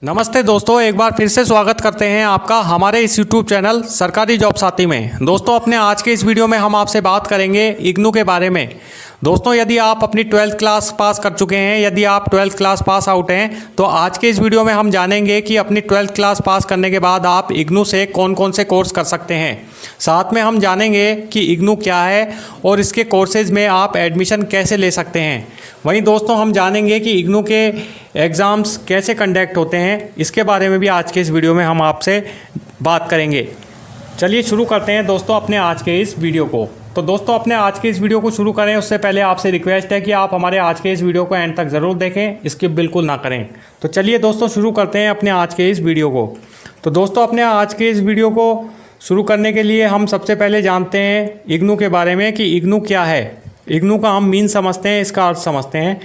नमस्ते दोस्तों, एक बार फिर से स्वागत करते हैं आपका हमारे इस YouTube चैनल सरकारी जॉब साथी में। दोस्तों, अपने आज के इस वीडियो में हम आपसे बात करेंगे इग्नू के बारे में। दोस्तों, यदि आप अपनी 12th क्लास पास कर चुके हैं, यदि आप 12th क्लास पास आउट हैं, तो आज के इस वीडियो में हम जानेंगे कि अपनी 12th क्लास पास करने के बाद आप इग्नू से कौन कौन से कोर्स कर सकते हैं। साथ में हम जानेंगे कि इग्नू क्या है और इसके कोर्सेज में आप एडमिशन कैसे ले सकते हैं। वहीं दोस्तों, हम जानेंगे कि इग्नू के एग्ज़ाम्स कैसे कंडक्ट होते हैं। इसके बारे में भी आज के इस वीडियो में हम आपसे बात करेंगे। चलिए शुरू करते हैं दोस्तों अपने आज के इस वीडियो को। तो दोस्तों, अपने आज के इस वीडियो को शुरू करें उससे पहले आपसे रिक्वेस्ट है कि आप हमारे आज के इस वीडियो को एंड तक ज़रूर देखें, स्किप बिल्कुल ना करें। तो चलिए दोस्तों, शुरू करते हैं अपने आज के इस वीडियो को। तो दोस्तों, अपने आज के इस वीडियो को शुरू करने के लिए हम सबसे पहले जानते हैं इग्नू के बारे में कि इग्नू क्या है। इग्नू का हम मीन समझते हैं, इसका अर्थ समझते हैं।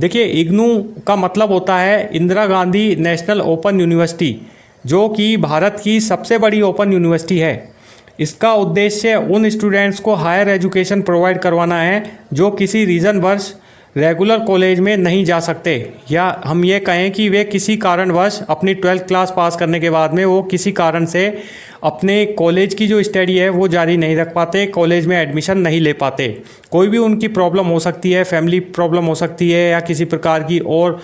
देखिए, इग्नू का मतलब होता है Indira Gandhi national open university, जो कि भारत की सबसे बड़ी ओपन यूनिवर्सिटी है। इसका उद्देश्य उन स्टूडेंट्स को हायर एजुकेशन प्रोवाइड करवाना है जो किसी रीज़नवश रेगुलर कॉलेज में नहीं जा सकते, या हम ये कहें कि वे किसी कारणवश अपनी 12th क्लास पास करने के बाद में वो किसी कारण से अपने कॉलेज की जो स्टडी है वो जारी नहीं रख पाते, कॉलेज में एडमिशन नहीं ले पाते। कोई भी उनकी प्रॉब्लम हो सकती है, फैमिली प्रॉब्लम हो सकती है, या किसी प्रकार की और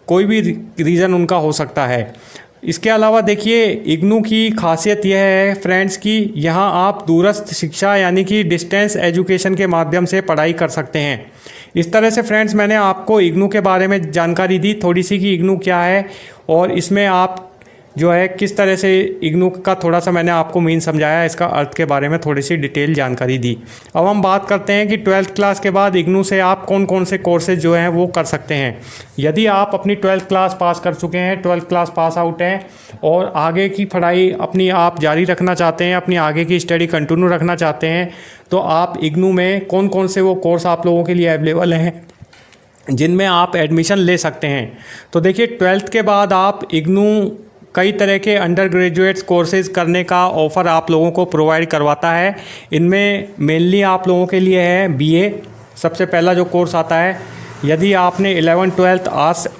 कोई भी रीज़न उनका हो सकता है। इसके अलावा देखिए, इग्नू की खासियत यह है फ्रेंड्स कि यहाँ आप दूरस्थ शिक्षा यानी कि डिस्टेंस एजुकेशन के माध्यम से पढ़ाई कर सकते हैं। इस तरह से फ्रेंड्स, मैंने आपको इग्नू के बारे में जानकारी दी थोड़ी सी कि इग्नू क्या है और इसमें आप जो है किस तरह से इग्नू का थोड़ा सा मैंने आपको मीन समझाया, इसका अर्थ के बारे में थोड़ी सी डिटेल जानकारी दी। अब हम बात करते हैं कि 12th क्लास के बाद इग्नू से आप कौन कौन से कोर्सेज जो हैं वो कर सकते हैं। यदि आप अपनी 12th क्लास पास कर चुके हैं, 12th क्लास पास आउट हैं और आगे की पढ़ाई अपनी आप जारी रखना चाहते हैं, अपनी आगे की स्टडी कंटिन्यू रखना चाहते हैं, तो आप इग्नू में कौन कौन से वो कोर्स आप लोगों के लिए अवेलेबल हैं जिनमें आप एडमिशन ले सकते हैं। तो देखिए, 12th के बाद आप इग्नू कई तरह के अंडर ग्रेजुएट्स कोर्सेज करने का ऑफ़र आप लोगों को प्रोवाइड करवाता है। इनमें मेनली आप लोगों के लिए है बीए, सबसे पहला जो कोर्स आता है। यदि आपने 11th 12th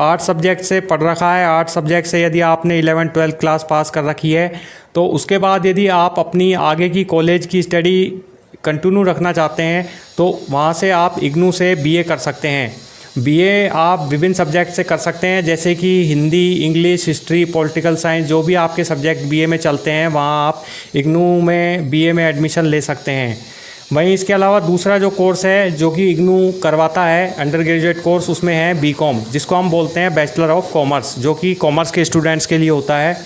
आर्ट्स सब्जेक्ट से पढ़ रखा है, आर्ट्स सब्जेक्ट से यदि आपने 11th 12th क्लास पास कर रखी है, तो उसके बाद यदि आप अपनी आगे की कॉलेज की स्टडी कंटिन्यू रखना चाहते हैं, तो वहाँ से आप इग्नू से बीए कर सकते हैं। बीए आप विभिन्न सब्जेक्ट से कर सकते हैं, जैसे कि Hindi, English, history, political science, जो भी आपके सब्जेक्ट बीए में चलते हैं वहाँ आप इग्नू में बीए में एडमिशन ले सकते हैं। वहीं इसके अलावा दूसरा जो कोर्स है जो कि इग्नू करवाता है अंडर ग्रेजुएट कोर्स, उसमें है बीकॉम, जिसको हम बोलते हैं बैचलर ऑफ कॉमर्स, जो कि कॉमर्स के स्टूडेंट्स के लिए होता है।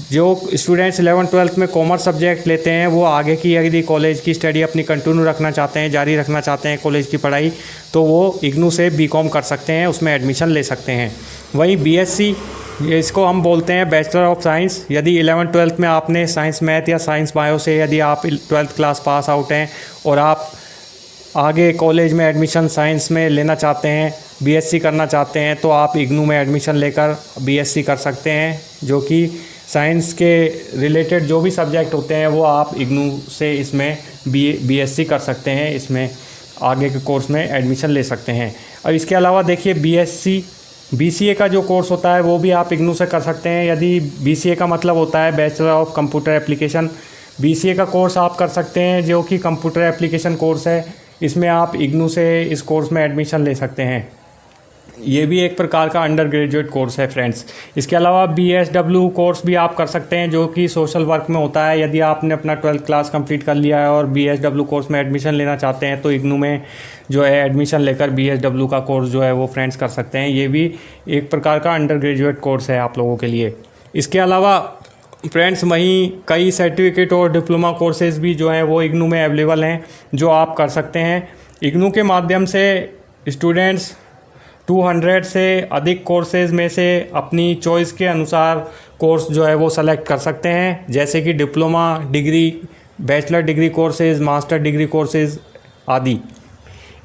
जो स्टूडेंट्स 11th 12th में कॉमर्स सब्जेक्ट लेते हैं वो आगे की यदि कॉलेज की स्टडी अपनी कंटिन्यू रखना चाहते हैं, जारी रखना चाहते हैं कॉलेज की पढ़ाई, तो वो इग्नू से बीकॉम कर सकते हैं, उसमें एडमिशन ले सकते हैं। वहीं बीएससी, इसको हम बोलते हैं बैचलर ऑफ साइंस। यदि 11th 12th में आपने साइंस मैथ या साइंस बायो से यदि आप 12th क्लास पास आउट हैं और आप आगे कॉलेज में एडमिशन साइंस में लेना चाहते हैं, बीएससी करना चाहते हैं, तो आप इग्नू में एडमिशन लेकर बीएससी कर सकते हैं। जो कि साइंस के रिलेटेड जो भी सब्जेक्ट होते हैं वो आप इग्नू से इसमें बीएससी कर सकते हैं, इसमें आगे के कोर्स में एडमिशन ले सकते हैं। और इसके अलावा देखिए, बीसीए का जो कोर्स होता है वो भी आप इग्नू से कर सकते हैं। यदि बीसीए का मतलब होता है bachelor of computer application, BCA का कोर्स आप कर सकते हैं जो कि कंप्यूटर एप्लीकेशन कोर्स है। इसमें आप इग्नू से इस कोर्स में एडमिशन ले सकते हैं। ये भी एक प्रकार का अंडर ग्रेजुएट कोर्स है फ्रेंड्स। इसके अलावा बीएसडब्ल्यू कोर्स भी आप कर सकते हैं जो कि सोशल वर्क में होता है। यदि आपने अपना 12th क्लास कंप्लीट कर लिया है और बीएसडब्ल्यू कोर्स में एडमिशन लेना चाहते हैं, तो इग्नू में जो है एडमिशन लेकर बीएसडब्ल्यू का कोर्स जो है वो फ्रेंड्स कर सकते हैं। ये भी एक प्रकार का अंडर ग्रेजुएट कोर्स है आप लोगों के लिए। इसके अलावा फ्रेंड्स, वहीं कई सर्टिफिकेट और डिप्लोमा कोर्सेज़ भी जो हैं वो इग्नू में अवेलेबल हैं जो आप कर सकते हैं। इग्नू के माध्यम से स्टूडेंट्स 200 से अधिक कोर्सेज में से अपनी चॉइस के अनुसार कोर्स जो है वो सेलेक्ट कर सकते हैं, जैसे कि diploma degree, bachelor degree courses, master degree courses आदि।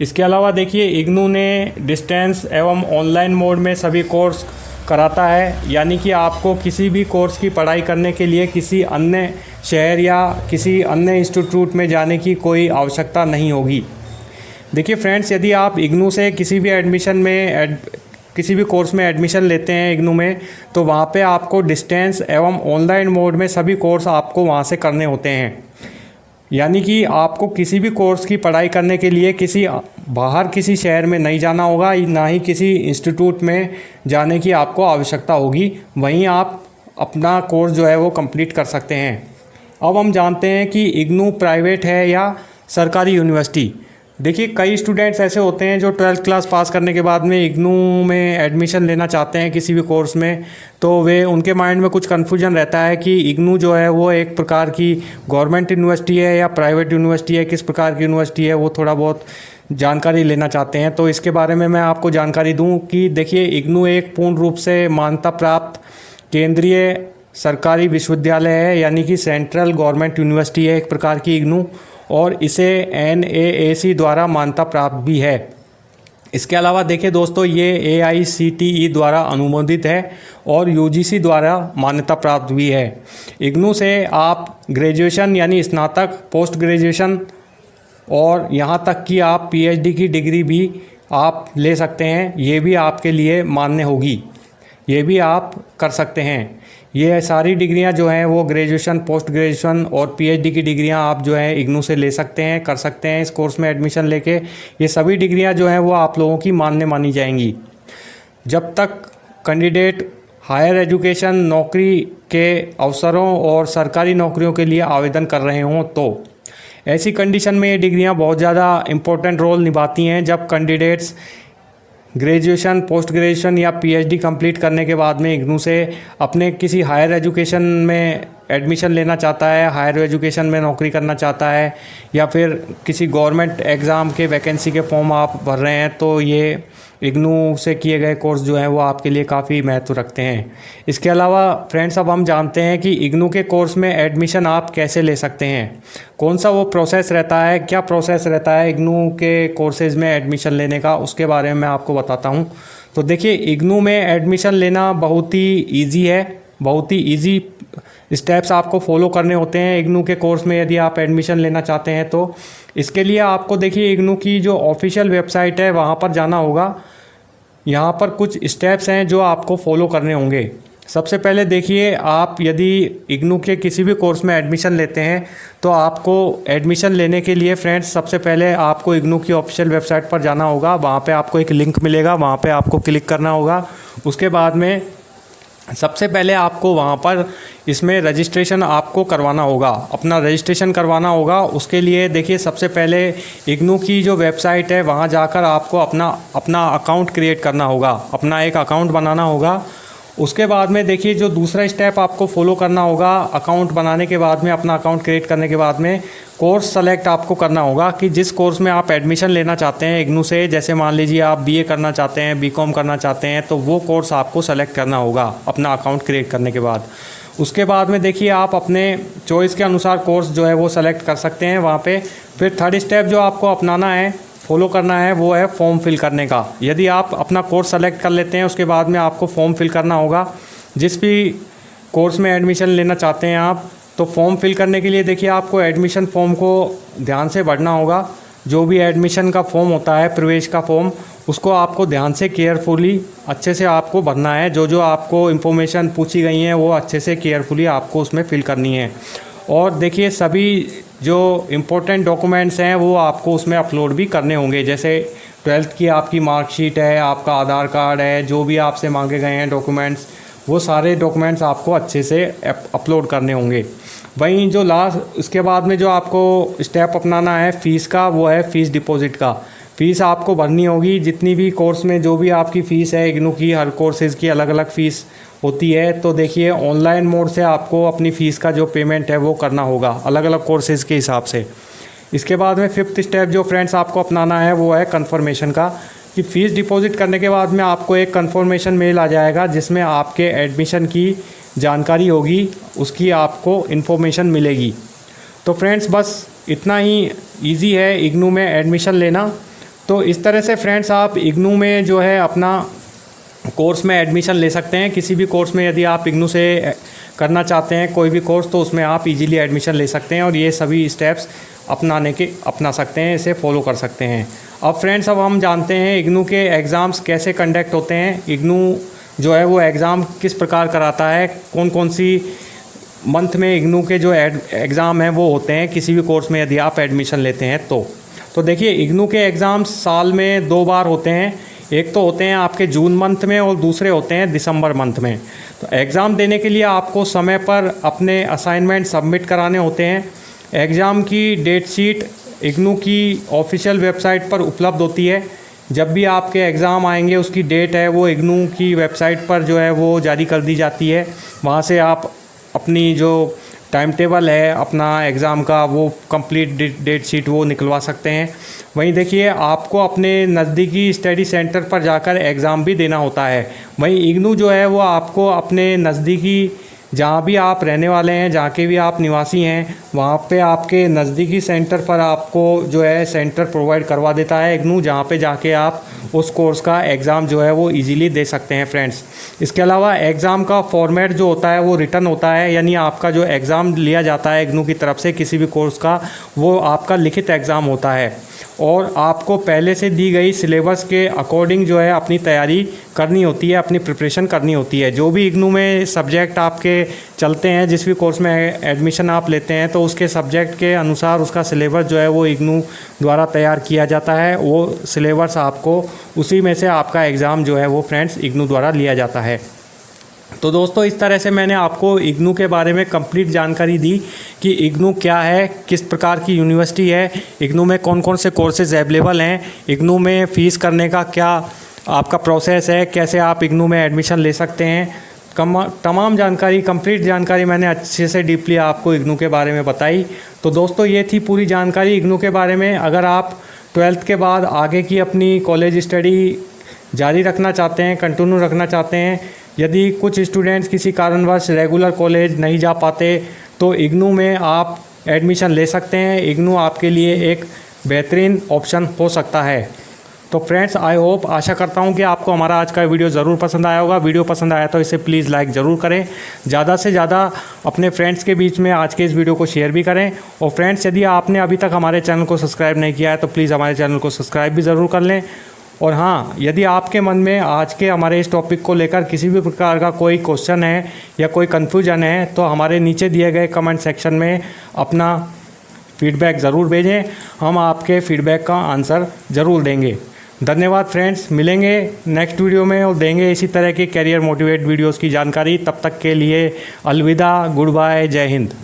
इसके अलावा देखिए, इग्नू ने डिस्टेंस एवं ऑनलाइन मोड में सभी कोर्स कराता है, यानी कि आपको किसी भी कोर्स की पढ़ाई करने के लिए किसी अन्य शहर या किसी अन्य इंस्टीट्यूट में जाने की कोई आवश्यकता नहीं होगी। देखिए फ्रेंड्स, यदि आप इग्नू से किसी भी एडमिशन में किसी भी कोर्स में एडमिशन लेते हैं इग्नू में, तो वहाँ पे आपको डिस्टेंस एवं ऑनलाइन मोड में सभी कोर्स आपको वहाँ से करने होते हैं। यानी कि आपको किसी भी कोर्स की पढ़ाई करने के लिए बाहर किसी शहर में नहीं जाना होगा, ना ही किसी इंस्टीट्यूट में जाने की आपको आवश्यकता होगी। वहीं आप अपना कोर्स जो है वो कंप्लीट कर सकते हैं। अब हम जानते हैं कि इग्नू प्राइवेट है या सरकारी यूनिवर्सिटी। देखिए, कई स्टूडेंट्स ऐसे होते हैं जो 12th क्लास पास करने के बाद में इग्नू में एडमिशन लेना चाहते हैं किसी भी कोर्स में, तो वे उनके माइंड में कुछ कन्फ्यूजन रहता है कि इग्नू जो है वो एक प्रकार की गवर्नमेंट यूनिवर्सिटी है या प्राइवेट यूनिवर्सिटी है, किस प्रकार की यूनिवर्सिटी है, वो थोड़ा बहुत जानकारी लेना चाहते हैं। तो इसके बारे में मैं आपको जानकारी दूँ कि देखिए, इग्नू एक पूर्ण रूप से मान्यता प्राप्त केंद्रीय सरकारी विश्वविद्यालय है, यानी कि सेंट्रल गवर्नमेंट यूनिवर्सिटी है एक प्रकार की इग्नू, और इसे NAAC द्वारा मान्यता प्राप्त भी है। इसके अलावा देखिए दोस्तों, ये AICTE द्वारा अनुमोदित है और UGC द्वारा मान्यता प्राप्त भी है। इग्नू से आप ग्रेजुएशन यानी स्नातक, पोस्ट ग्रेजुएशन और यहाँ तक कि आप PhD की डिग्री भी आप ले सकते हैं। ये भी आपके लिए मान्य होगी, ये भी आप कर सकते हैं। ये सारी डिग्रियां जो हैं वो ग्रेजुएशन, पोस्ट ग्रेजुएशन और PhD की डिग्रियां आप जो है इग्नू से ले सकते हैं, कर सकते हैं इस कोर्स में एडमिशन लेके। ये सभी डिग्रियां जो हैं वो आप लोगों की मान्य मानी जाएंगी जब तक कैंडिडेट हायर एजुकेशन, नौकरी के अवसरों और सरकारी नौकरियों के लिए आवेदन कर रहे हों। तो ऐसी कंडीशन में ये डिग्रियां बहुत ज़्यादा इम्पोर्टेंट रोल निभाती हैं जब कैंडिडेट्स ग्रेजुएशन, पोस्ट ग्रेजुएशन या PhD कंप्लीट करने के बाद में इग्नू से अपने किसी हायर एजुकेशन में एडमिशन लेना चाहता है, हायर एजुकेशन में नौकरी करना चाहता है, या फिर किसी गवर्नमेंट एग्ज़ाम के वैकेंसी के फॉर्म आप भर रहे हैं, तो ये इग्नू से किए गए कोर्स जो हैं वो आपके लिए काफ़ी महत्व रखते हैं। इसके अलावा फ्रेंड्स, अब हम जानते हैं कि इग्नू के कोर्स में एडमिशन आप कैसे ले सकते हैं, कौन सा वो प्रोसेस रहता है, क्या प्रोसेस रहता है इग्नू के कोर्सेज़ में एडमिशन लेने का, उसके बारे में मैं आपको बताता हूँ। तो देखिए, इग्नू में एडमिशन लेना बहुत ही ईजी है, बहुत ही ईजी स्टेप्स आपको फॉलो करने होते हैं इग्नू के कोर्स में यदि आप एडमिशन लेना चाहते हैं। तो इसके लिए आपको देखिए, इग्नू की जो ऑफिशियल वेबसाइट है वहाँ पर जाना होगा। यहाँ पर कुछ स्टेप्स हैं जो आपको फॉलो करने होंगे। सबसे पहले देखिए, आप यदि इग्नू के किसी भी कोर्स में एडमिशन लेते हैं तो आपको एडमिशन लेने के लिए फ्रेंड्स सबसे पहले आपको इग्नू की ऑफिशियल वेबसाइट पर जाना होगा। वहाँ पे आपको एक लिंक मिलेगा, वहाँ पे आपको क्लिक करना होगा। उसके बाद में सबसे पहले आपको वहाँ पर इसमें रजिस्ट्रेशन आपको करवाना होगा, अपना रजिस्ट्रेशन करवाना होगा। उसके लिए देखिए, सबसे पहले इग्नू की जो वेबसाइट है वहाँ जाकर आपको अपना अकाउंट क्रिएट करना होगा, अपना एक अकाउंट बनाना होगा। उसके बाद में देखिए, जो दूसरा स्टेप आपको फॉलो करना होगा, अकाउंट बनाने के बाद में, अपना अकाउंट क्रिएट करने के बाद में कोर्स सेलेक्ट आपको करना होगा कि जिस कोर्स में आप एडमिशन लेना चाहते हैं इग्नू से। जैसे मान लीजिए आप BA करना चाहते हैं, BCom करना चाहते हैं, तो वो कोर्स आपको सेलेक्ट करना होगा अपना अकाउंट क्रिएट करने के बाद। उसके बाद में देखिए, आप अपने चॉइस के अनुसार कोर्स जो है वो सेलेक्ट कर सकते हैं वहाँ पे। फिर थर्ड स्टेप जो आपको अपनाना है, फॉलो करना है, वो है फॉर्म फिल करने का। यदि आप अपना कोर्स सेलेक्ट कर लेते हैं उसके बाद में आपको फॉर्म फिल करना होगा। जिस भी कोर्स में एडमिशन लेना चाहते हैं आप, तो फॉर्म फिल करने के लिए देखिए, आपको एडमिशन फॉर्म को ध्यान से भरना होगा। जो भी एडमिशन का फॉर्म होता है, प्रवेश का फॉर्म, उसको आपको ध्यान से केयरफुली अच्छे से आपको भरना है। जो जो आपको इन्फॉर्मेशन पूछी गई हैं वो अच्छे से केयरफुली आपको उसमें फिल करनी है। और देखिए, सभी जो इम्पोर्टेंट डॉक्यूमेंट्स हैं वो आपको उसमें अपलोड भी करने होंगे। जैसे 12th की आपकी मार्कशीट है, आपका आधार कार्ड है, जो भी आपसे मांगे गए हैं डॉक्यूमेंट्स, वो सारे डॉक्यूमेंट्स आपको अच्छे से अपलोड करने होंगे। वहीं जो लास्ट इसके बाद में जो आपको स्टेप अपनाना है फ़ीस का, वो है फ़ीस डिपॉज़िट का। फ़ीस आपको भरनी होगी। जितनी भी कोर्स में जो भी आपकी फ़ीस है इग्नू की, हर कोर्सेज़ की अलग अलग फ़ीस होती है। तो देखिए, ऑनलाइन मोड से आपको अपनी फ़ीस का जो पेमेंट है वो करना होगा अलग अलग कोर्सेज़ के हिसाब से। इसके बाद में फिफ्थ स्टेप जो फ्रेंड्स आपको अपनाना है वो है कन्फर्मेशन का, कि फ़ीस डिपॉज़िट करने के बाद में आपको एक कन्फर्मेशन मेल आ जाएगा जिसमें आपके एडमिशन की जानकारी होगी, उसकी आपको इन्फॉर्मेशन मिलेगी। तो फ्रेंड्स, बस इतना ही ईजी है इग्नू में एडमिशन लेना। तो इस तरह से फ्रेंड्स आप इग्नू में जो है अपना कोर्स में एडमिशन ले सकते हैं। किसी भी कोर्स में यदि आप इग्नू से करना चाहते हैं कोई भी कोर्स, तो उसमें आप इजीली एडमिशन ले सकते हैं। और ये सभी स्टेप्स अपना सकते हैं, इसे फॉलो कर सकते हैं। अब फ्रेंड्स, अब हम जानते हैं इग्नू के एग्ज़ाम्स कैसे कंडक्ट होते हैं। इग्नू जो है वो एग्ज़ाम किस प्रकार कराता है, कौन कौन सी मंथ में इग्नू के जो एग्ज़ाम हैं वो होते हैं किसी भी कोर्स में यदि आप एडमिशन लेते हैं तो देखिए, इग्नू के एग्ज़ाम्स साल में 2 बार होते हैं। एक तो होते हैं आपके जून मंथ में और दूसरे होते हैं दिसंबर मंथ में। तो एग्ज़ाम देने के लिए आपको समय पर अपने असाइनमेंट सबमिट कराने होते हैं। एग्ज़ाम की डेट शीट इग्नू की ऑफिशियल वेबसाइट पर उपलब्ध होती है। जब भी आपके एग्ज़ाम आएंगे उसकी डेट है वो इग्नू की वेबसाइट पर जो है वो जारी कर दी जाती है। वहाँ से आप अपनी जो टाइम टेबल है अपना एग्ज़ाम का वो कंप्लीट डेट शीट वो निकलवा सकते हैं। वहीं देखिए, आपको अपने नज़दीकी स्टडी सेंटर पर जाकर एग्ज़ाम भी देना होता है। वहीं इग्नू जो है वो आपको अपने नज़दीकी जहाँ भी आप रहने वाले हैं, जहाँ के भी आप निवासी हैं, वहाँ पे आपके नज़दीकी सेंटर पर आपको जो है सेंटर प्रोवाइड करवा देता है इग्नू, जहाँ पे जाके आप उस कोर्स का एग्ज़ाम जो है वो इजीली दे सकते हैं फ्रेंड्स। इसके अलावा एग्ज़ाम का फॉर्मेट जो होता है वो रिटन होता है, यानी आपका जो एग्ज़ाम लिया जाता है इग्नू की तरफ से किसी भी कोर्स का, वो आपका लिखित एग्ज़ाम होता है और आपको पहले से दी गई सिलेबस के अकॉर्डिंग जो है अपनी तैयारी करनी होती है, अपनी प्रिपरेशन करनी होती है। जो भी इग्नू में सब्जेक्ट आपके चलते हैं, जिस भी कोर्स में एडमिशन आप लेते हैं, तो उसके सब्जेक्ट के अनुसार उसका सिलेबस जो है वो इग्नू द्वारा तैयार किया जाता है। वो सिलेबस आपको उसी में से आपका एग्ज़ाम जो है वो फ्रेंड्स इग्नू द्वारा लिया जाता है। तो दोस्तों, इस तरह से मैंने आपको इग्नू के बारे में कंप्लीट जानकारी दी कि इग्नू क्या है, किस प्रकार की यूनिवर्सिटी है, इग्नू में कौन कौन से कोर्सेज अवेलेबल हैं, इग्नू में फ़ीस करने का क्या आपका प्रोसेस है, कैसे आप इग्नू में एडमिशन ले सकते हैं। तमाम जानकारी, कंप्लीट जानकारी मैंने अच्छे से डीपली आपको इग्नू के बारे में बताई। तो दोस्तों, ये थी पूरी जानकारी इग्नू के बारे में। अगर आप 12th के बाद आगे की अपनी कॉलेज स्टडी जारी रखना चाहते हैं, कंटिन्यू रखना चाहते हैं, यदि कुछ स्टूडेंट्स किसी कारणवश रेगुलर कॉलेज नहीं जा पाते, तो इग्नू में आप एडमिशन ले सकते हैं। इग्नू आपके लिए एक बेहतरीन ऑप्शन हो सकता है। तो फ्रेंड्स, आई होप, आशा करता हूं कि आपको हमारा आज का वीडियो ज़रूर पसंद आया होगा। वीडियो पसंद आया तो इसे प्लीज़ लाइक ज़रूर करें। ज़्यादा से ज़्यादा अपने फ्रेंड्स के बीच में आज के इस वीडियो को शेयर भी करें। और फ्रेंड्स, यदि आपने अभी तक हमारे चैनल को सब्सक्राइब नहीं किया है तो प्लीज़ हमारे चैनल को सब्सक्राइब भी ज़रूर कर लें। और हाँ, यदि आपके मन में आज के हमारे इस टॉपिक को लेकर किसी भी प्रकार का कोई क्वेश्चन है या कोई कन्फ्यूजन है, तो हमारे नीचे दिए गए कमेंट सेक्शन में अपना फीडबैक ज़रूर भेजें। हम आपके फीडबैक का आंसर ज़रूर देंगे। धन्यवाद फ्रेंड्स, मिलेंगे नेक्स्ट वीडियो में और देंगे इसी तरह की कैरियर मोटिवेट वीडियोज़ की जानकारी। तब तक के लिए अलविदा, गुड बाय, जय हिंद।